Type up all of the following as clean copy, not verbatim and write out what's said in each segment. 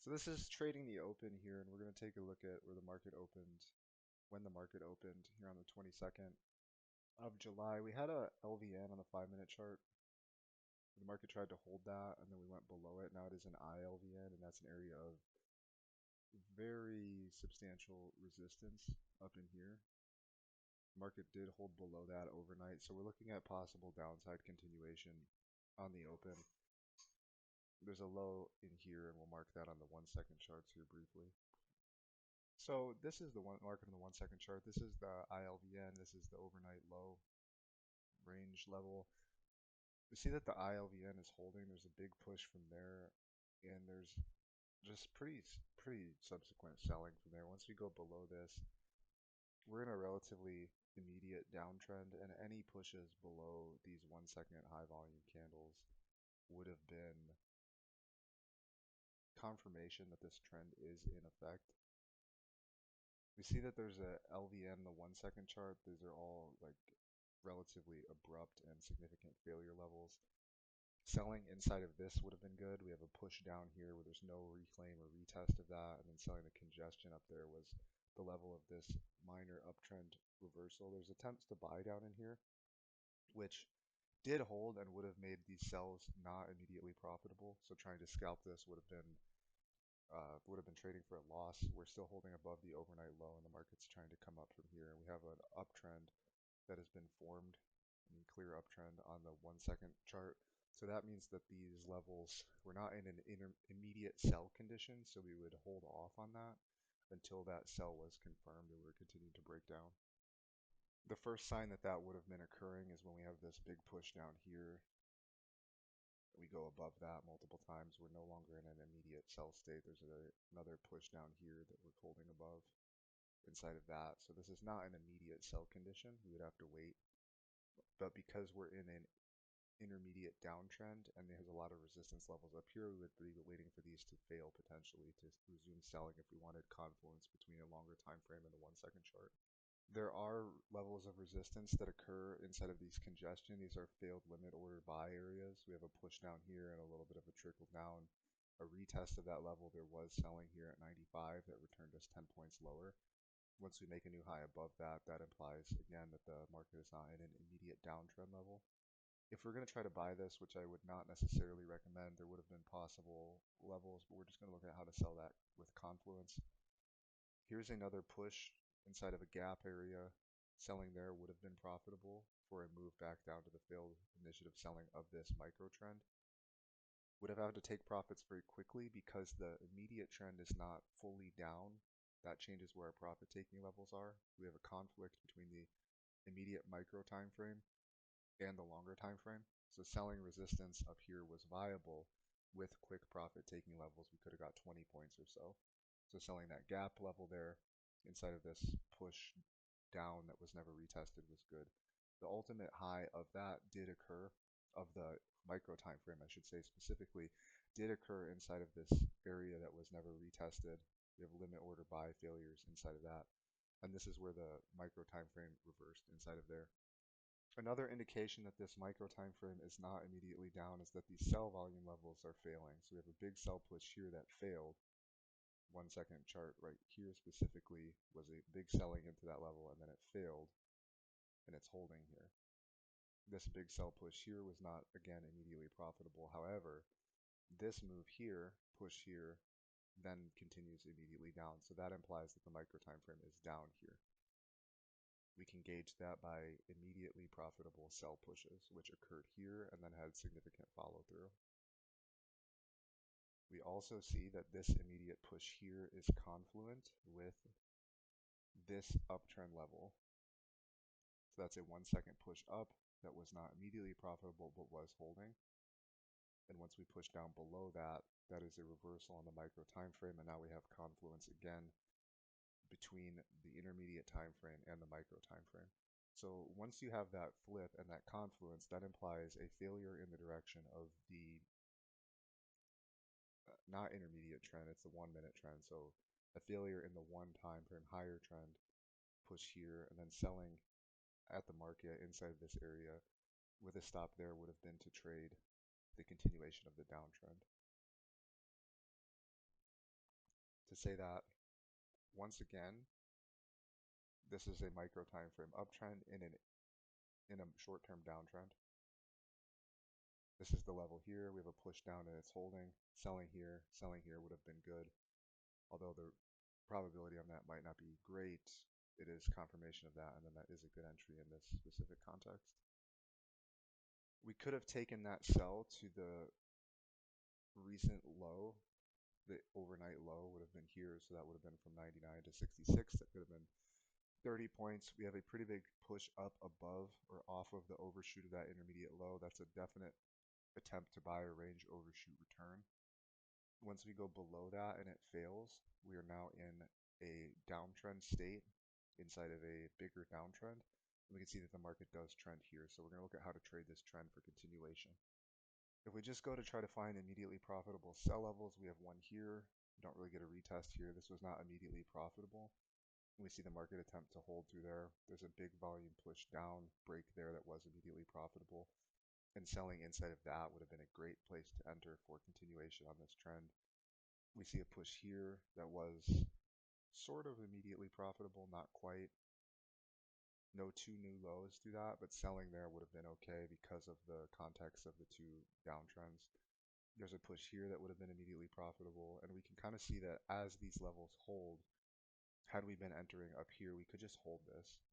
So this is trading the open here, and we're going to take a look at where the market opened, when the market opened here on the 22nd of July. We had a LVN on the 5-minute chart. The market tried to hold that, and then we went below it. Now it is an iLVN, and that's an area of very substantial resistance up in here. The market did hold below that overnight, so we're looking at possible downside continuation on the open. There's a low in here, and we'll mark that on the 1-second charts here briefly. So this is the one market on the 1-second chart. This is the iLVN. This is the overnight low range level. You see that the iLVN is holding. There's a big push from there, and there's just pretty subsequent selling from there. Once we go below this, we're in a relatively immediate downtrend, and any pushes below these 1-second high volume candles would have been confirmation that this trend is in effect. We see that there's a LVN in the 1-second chart. These are all like relatively abrupt and significant failure levels. Selling inside of this would have been good. We have a push down here where there's no reclaim or retest of that, and then selling the congestion up there was the level of this minor uptrend reversal. There's attempts to buy down in here, which did hold and would have made these sells not immediately profitable. So trying to scalp this would have been trading for a loss. We're still holding above the overnight low, and the market's trying to come up from here. And we have an uptrend that has been formed, clear uptrend on the 1-second chart. So that means that these levels, we're not in an immediate sell condition, so we would hold off on that until that sell was confirmed and we're continuing to break down. The first sign that that would have been occurring is when we have this big push down here. We go above that multiple times. We're no longer in an immediate sell state. There's another push down here that we're holding above inside of that. So this is not an immediate sell condition. We would have to wait. But because we're in an intermediate downtrend and there's a lot of resistance levels up here, we would be waiting for these to fail potentially to resume selling if we wanted confluence between a longer time frame and the 1-second chart. There are levels of resistance that occur inside of these congestion. These are failed limit order buy areas. We have a push down here and a little bit of a trickle down. A retest of that level, there was selling here at 95 that returned us 10 points lower. Once we make a new high above that, that implies again that the market is not in an immediate downtrend level. If we're going to try to buy this, which I would not necessarily recommend, there would have been possible levels, but we're just going to look at how to sell that with confluence. Here's another push inside of a gap area. Selling there would have been profitable for a move back down to the failed initiative selling of this micro trend. Would have had to take profits very quickly because the immediate trend is not fully down. That changes where our profit taking levels are. We have a conflict between the immediate micro time frame and the longer time frame. So selling resistance up here was viable with quick profit taking levels. We could have got 20 points or so. So selling that gap level there inside of this push down that was never retested was good. The ultimate high of that did occur, of the micro time frame I should say specifically, did occur inside of this area that was never retested. We have limit order buy failures inside of that, and this is where the micro time frame reversed inside of there. Another indication that this micro time frame is not immediately down is that these sell volume levels are failing. So we have a big sell push here that failed. 1-second chart right here specifically was a big selling into that level, and then it failed, and it's holding here. This big sell push here was not, again, immediately profitable. However, this move here, push here, then continues immediately down. So that implies that the micro time frame is down here. We can gauge that by immediately profitable sell pushes, which occurred here and then had significant follow through. We also see that this immediate push here is confluent with this uptrend level. So that's a 1-second push up that was not immediately profitable but was holding. And once we push down below that, that is a reversal on the micro time frame, and now we have confluence again between the intermediate time frame and the micro time frame. So once you have that flip and that confluence, that implies a failure in the direction of the not intermediate trend, it's the 1-minute trend. So a failure in the 1 time frame higher trend, push here, and then selling at the market inside of this area with a stop there would have been to trade the continuation of the downtrend. to say that once again, this is a micro time frame uptrend in a short-term downtrend. This is the level here. We have a push down and it's holding. Selling here would have been good. Although the probability on that might not be great, it is confirmation of that, and then that is a good entry in this specific context. We could have taken that sell to the recent low. The overnight low would have been here, so that would have been from 99 to 66. That could have been 30 points. We have a pretty big push up above or off of the overshoot of that intermediate low. That's a definite attempt to buy a range overshoot return. Once we go below that and it fails, we are now in a downtrend state inside of a bigger downtrend. And we can see that the market does trend here. So we're going to look at how to trade this trend for continuation. If we just go to try to find immediately profitable sell levels, we have one here. We don't really get a retest here. This was not immediately profitable. We see the market attempt to hold through there. There's a big volume push down break there that was immediately profitable. And selling inside of that would have been a great place to enter for continuation on this trend. We see a push here that was sort of immediately profitable, not quite. No two new lows through that, but selling there would have been okay because of the context of the two downtrends. There's a push here that would have been immediately profitable, and we can kind of see that as these levels hold, had we been entering up here, we could just hold this.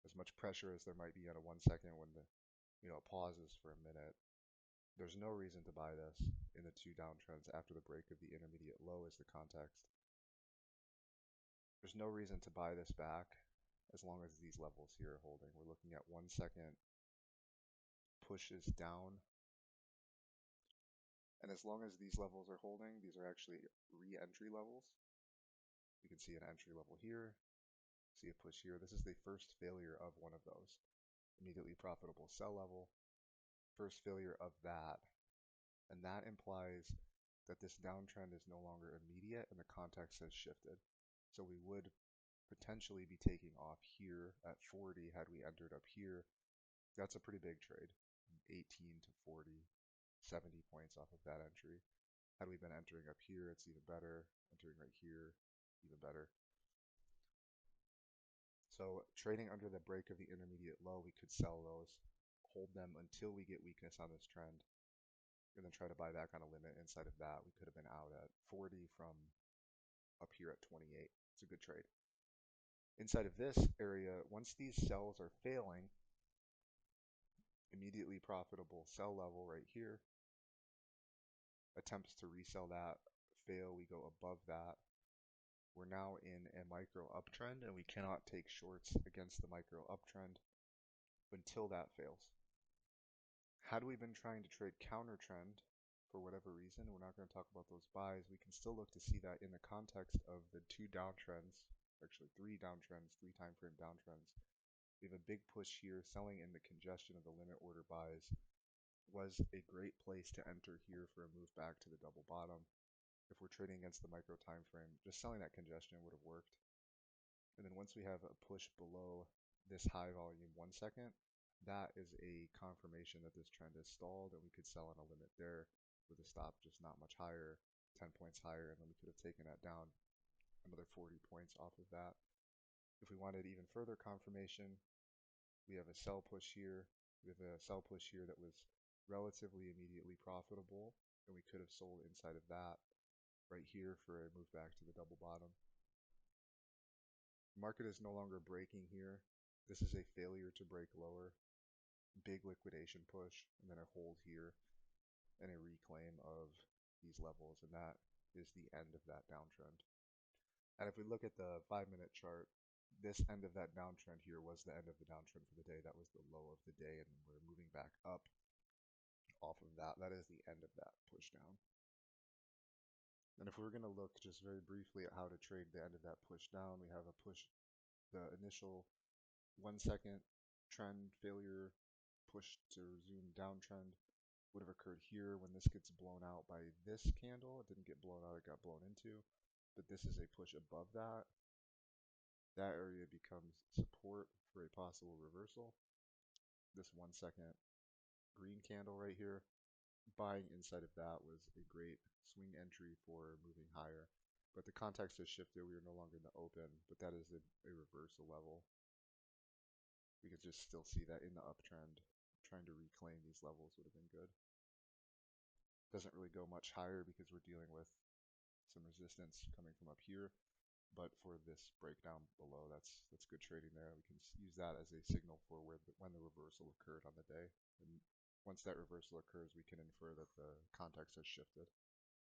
As much pressure as there might be on a 1 second when the it pauses for a minute, there's no reason to buy this in the two downtrends after the break of the intermediate low is the context. There's no reason to buy this back as long as these levels here are holding. We're looking at 1 second pushes down. And as long as these levels are holding, these are actually re-entry levels. You can see an entry level here, see a push here. This is the first failure of one of those. Immediately profitable sell level, first failure of that. And that implies that this downtrend is no longer immediate and the context has shifted. So we would potentially be taking off here at 40 had we entered up here. That's a pretty big trade, 18 to 40, 70 points off of that entry. Had we been entering up here, it's even better. Entering right here, even better. So trading under the break of the intermediate low, we could sell those, hold them until we get weakness on this trend, and then try to buy back on a limit inside of that. We could have been out at 40 from up here at 28. It's a good trade. Inside of this area, once these sells are failing, immediately profitable sell level right here, attempts to resell that, fail, we go above that. We're now in a micro uptrend and we cannot take shorts against the micro uptrend until that fails. Had we been trying to trade counter trend for whatever reason, we're not going to talk about those buys, we can still look to see that in the context of the two downtrends, actually three downtrends, 3 time frame downtrends. We have a big push here, selling in the congestion of the limit order buys was a great place to enter here for a move back to the double bottom. If we're trading against the micro time frame, just selling that congestion would have worked. And then once we have a push below this high volume 1 second, that is a confirmation that this trend is stalled and we could sell on a limit there with a stop just not much higher, 10 points higher, and then we could have taken that down another 40 points off of that. If we wanted even further confirmation, we have a sell push here. We have a sell push here that was relatively immediately profitable, and we could have sold inside of that right here for a move back to the double bottom. Market is no longer breaking here. This is a failure to break lower. Big liquidation push, and then a hold here, and a reclaim of these levels, and that is the end of that downtrend. And if we look at the 5-minute chart, this end of that downtrend here was the end of the downtrend for the day. That was the low of the day, and we're moving back up off of that. That is the end of that push down. And if we're going to look just very briefly at how to trade the end of that push down, we have a push, the initial 1 second trend failure push to resume downtrend would have occurred here. When this gets blown out by this candle, it didn't get blown out, it got blown into, but this is a push above that. That area becomes support for a possible reversal. This 1 second green candle right here, buying inside of that was a great swing entry for moving higher. But the context has shifted. We are no longer in the open, but that is a reversal level. We could just still see that in the uptrend. Trying to reclaim these levels would have been good. Doesn't really go much higher because we're dealing with some resistance coming from up here. But for this breakdown below, that's good trading there. We can use that as a signal for when the reversal occurred on the day. And once that reversal occurs, we can infer that the context has shifted.